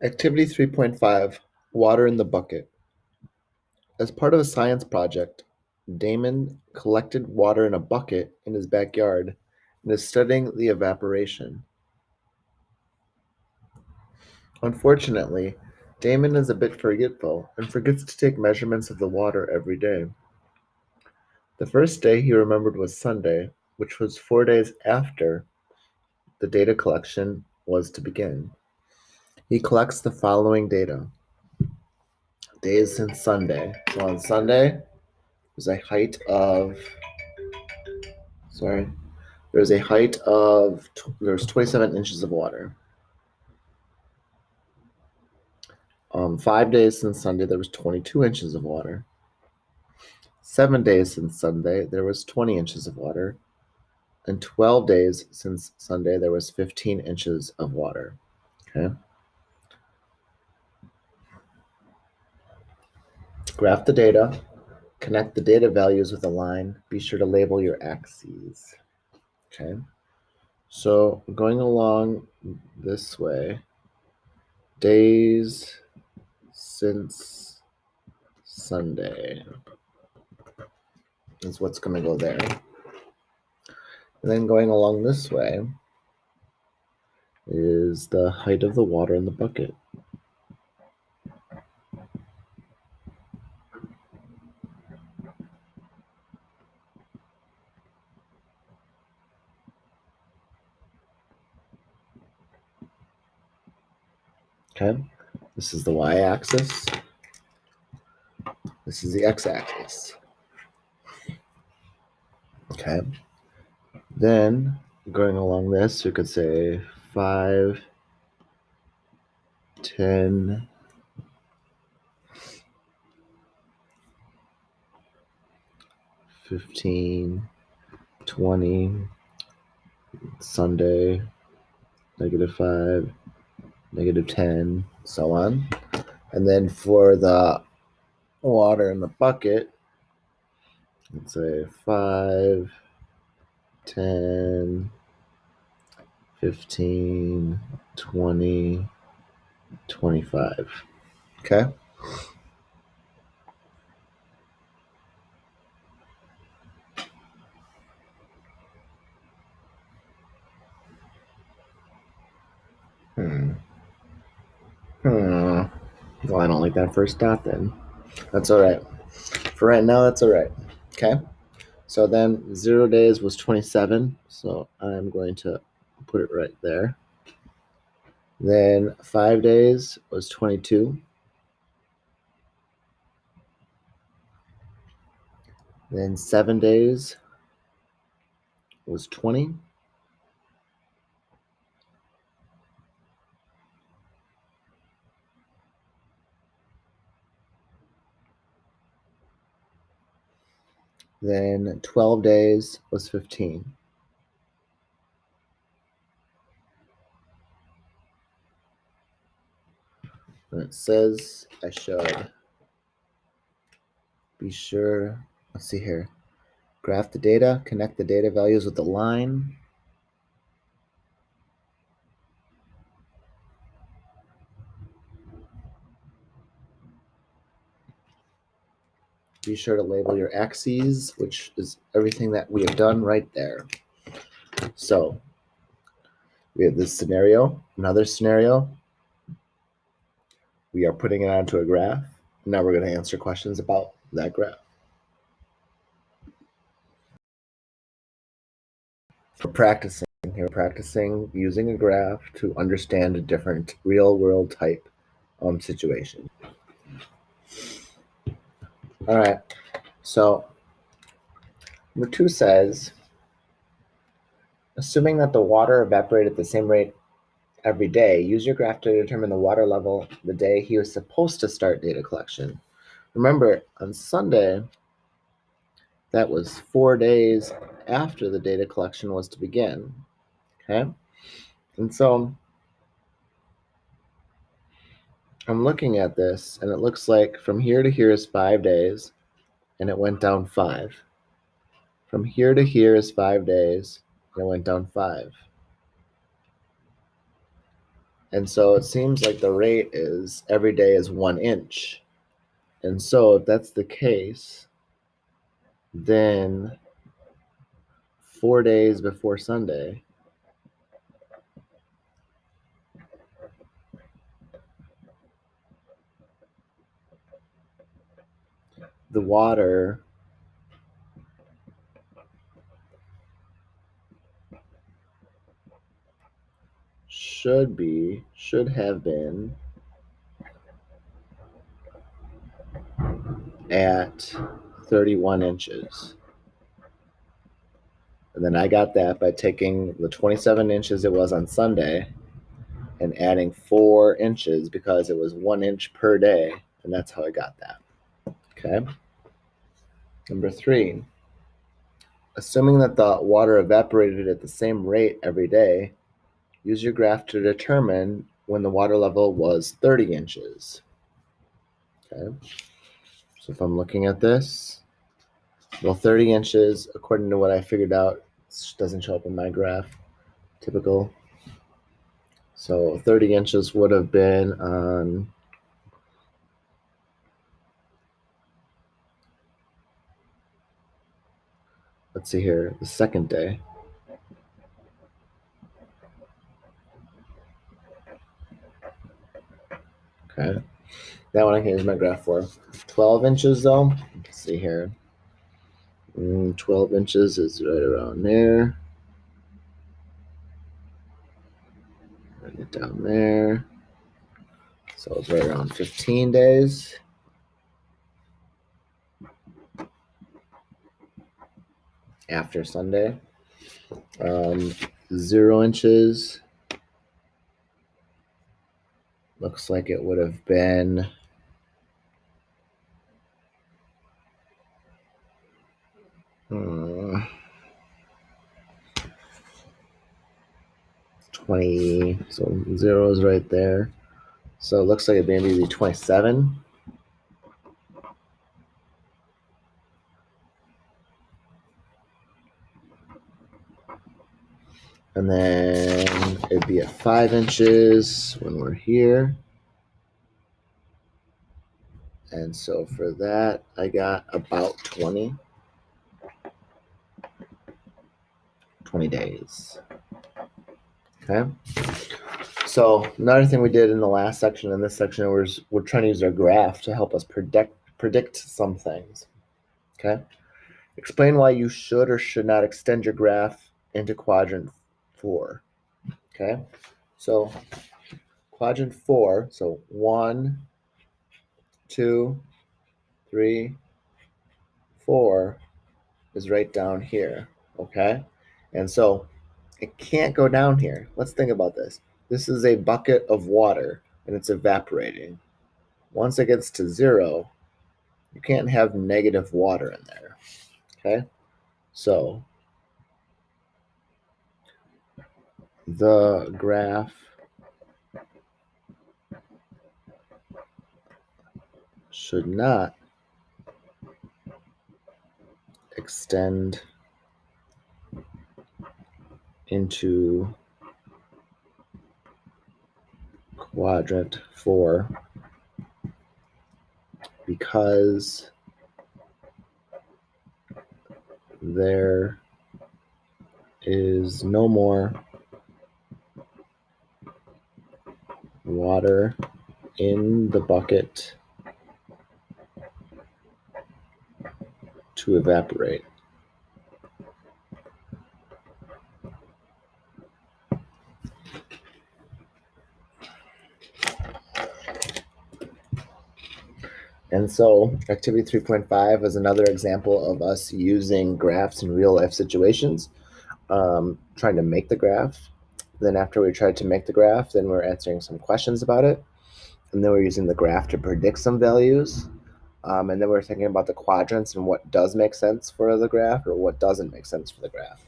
Activity 3.5, Water in the Bucket. As part of a science project, Damon collected water in a bucket in his backyard and is studying the evaporation. Unfortunately, Damon is a bit forgetful and forgets to take measurements of the water every day. The first day he remembered was Sunday, which was 4 days after the data collection was to begin. He collects the following data. Days since Sunday. So on Sunday, there's a height of, there's 27 inches of water. 5 days since Sunday, there was 22 inches of water. 7 days since Sunday, there was 20 inches of water. And 12 days since Sunday, there was 15 inches of water. Okay. Graph the data. Connect the data values with a line. Be sure to label your axes. Okay. So going along this way, days since Sunday is what's going to go there. And then going along this way is the height of the water in the bucket. Okay, this is the y-axis. This is the x-axis. Okay, then going along this, we could say 5, 10, 15, 20, Sunday, -5, -10, so on. And then for the water in the bucket, let's say 5, 10, 15, 20, 25. Okay? Well, I don't like that first dot then. That's all right. For right now, that's all right. Okay? So then 0 days was 27, so I'm going to put it right there. Then 5 days was 22. Then 7 days was 20. Then 12 days was 15. And it says I should be sure, let's see here, graph the data, connect the data values with the line. Be sure to label your axes, which is everything that we have done right there. So we have this scenario, another scenario. We are putting it onto a graph. Now we're going to answer questions about that graph. We're practicing using a graph to understand a different real-world type situation. All right, so number 2 says, assuming that the water evaporated at the same rate every day, use your graph to determine the water level the day he was supposed to start data collection. Remember, on Sunday, that was 4 days after the data collection was to begin. Okay? And so I'm looking at this, and it looks like from here to here is 5 days, and it went down 5. From here to here is 5 days, and it went down 5. And so it seems like the rate is every day is 1 inch. And so if that's the case, then 4 days before Sunday, the water should have been at 31 inches. And then I got that by taking the 27 inches it was on Sunday and adding 4 inches because it was 1 inch per day. And that's how I got that. Okay. Number 3, assuming that the water evaporated at the same rate every day, use your graph to determine when the water level was 30 inches. Okay. So if I'm looking at this, well, 30 inches, according to what I figured out, doesn't show up in my graph. Typical. So 30 inches would have been on, let's see here, the second day. Okay. That one I can use my graph for. 12 inches though, let's see here. 12 inches is right around there. Bring it down there. So it's right around 15 days. After Sunday. 0 inches. Looks like it would have been uh, 20. So 0 is right there. So it looks like it'd maybe be 27. And then it'd be at 5 inches when we're here. And so for that, I got about 20 days. Okay. So another thing we did in the last section, in this section, we're trying to use our graph to help us predict some things. Okay. Explain why you should or should not extend your graph into quadrant 4. Okay. So quadrant 4, so 1, 2, 3, 4 is right down here. Okay. And so it can't go down here. Let's think about this. This is a bucket of water and it's evaporating. Once it gets to 0, you can't have negative water in there. Okay? So the graph should not extend into quadrant 4 because there is no more water in the bucket to evaporate. And so activity 3.5 is another example of us using graphs in real life situations, trying to make the graph. Then after we tried to make the graph, then we're answering some questions about it. And then we're using the graph to predict some values. And then we're thinking about the quadrants and what does make sense for the graph or what doesn't make sense for the graph.